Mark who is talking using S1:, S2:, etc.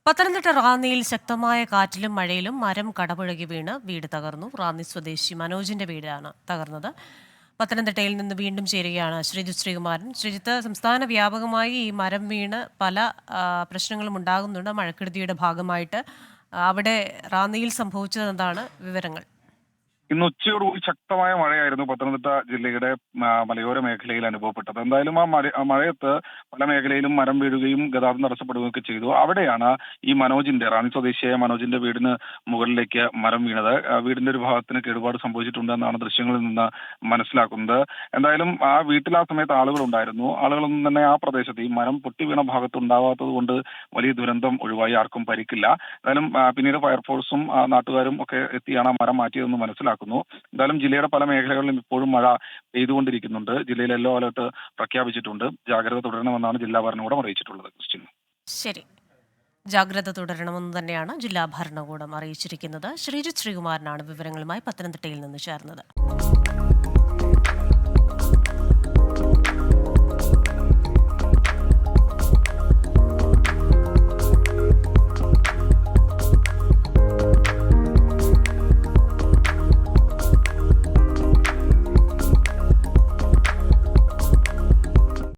S1: പത്തനംതിട്ട റാന്നിയിൽ ശക്തമായ കാറ്റിലും മഴയിലും മരം കടപുഴകി വീണ് വീട് തകർന്നു. റാന്നി സ്വദേശി മനോജിന്റെ വീടാണ് തകർന്നത്. പത്തനംതിട്ടയിൽ നിന്ന് വീണ്ടും ചേരുകയാണ് ശ്രീജിത്ത് ശ്രീകുമാരൻ. ശ്രീജിത്ത്, സംസ്ഥാന വ്യാപകമായി ഈ മരം വീണ് പല പ്രശ്നങ്ങളും ഉണ്ടാകുന്നുണ്ട് മഴക്കെടുതിയുടെ ഭാഗമായിട്ട്. അവിടെ റാന്നിയിൽ സംഭവിച്ചത് എന്താണ് വിവരങ്ങൾ?
S2: ഇന്ന് ഉച്ചയോടുകൂടി ശക്തമായ മഴയായിരുന്നു പത്തനംതിട്ട ജില്ലയുടെ മലയോര മേഖലയിൽ അനുഭവപ്പെട്ടത്. എന്തായാലും ആ മഴയത്ത് പല മേഖലയിലും മരം വീഴുകയും ഗതാഗതം തടസ്സപ്പെടുകയൊക്കെ ചെയ്തു. അവിടെയാണ് ഈ റാന്നി സ്വദേശിയായ മനോജിന്റെ വീടിന് മുകളിലേക്ക് മരം വീണത്. വീടിന്റെ ഒരു ഭാഗത്തിന് കേടുപാട് സംഭവിച്ചിട്ടുണ്ട് എന്നാണ് ദൃശ്യങ്ങളിൽ നിന്ന് മനസ്സിലാക്കുന്നത്. എന്തായാലും ആ വീട്ടിൽ ആ സമയത്ത് ആളുകളുണ്ടായിരുന്നു. ആളുകളൊന്നും തന്നെ ആ പ്രദേശത്ത് ഈ മരം പൊട്ടി വീണ ഭാഗത്ത് ഉണ്ടാവാത്തത് കൊണ്ട് വലിയ ദുരന്തം ഒഴിവായി, ആർക്കും പരിക്കില്ല. എന്തായാലും പിന്നീട് ഫയർഫോഴ്സും നാട്ടുകാരും ഒക്കെ എത്തിയാണ് ആ മരം മാറ്റിയതെന്ന് മനസ്സിലാക്കുന്നത്. എന്തായാലും ജില്ലയുടെ പല മേഖലകളിലും ഇപ്പോഴും മഴ പെയ്തുകൊണ്ടിരിക്കുന്നുണ്ട്. ജില്ലയിൽ യെല്ലോ അലർട്ട് പ്രഖ്യാപിച്ചിട്ടുണ്ട്. ജാഗ്രത തുടരണമെന്നാണ് ജില്ലാ ഭരണകൂടം അറിയിച്ചിട്ടുള്ളത്. ക്രിസ്ത്യൻ.
S1: ശരി, ജാഗ്രത തുടരണമെന്ന് തന്നെയാണ് ജില്ലാ ഭരണകൂടം അറിയിച്ചിരിക്കുന്നത്. ശ്രീജിത്ത് ശ്രീകുമാരനാണ് വിവരങ്ങളുമായി പത്തനംതിട്ടയിൽ നിന്ന് ചേർന്നത്.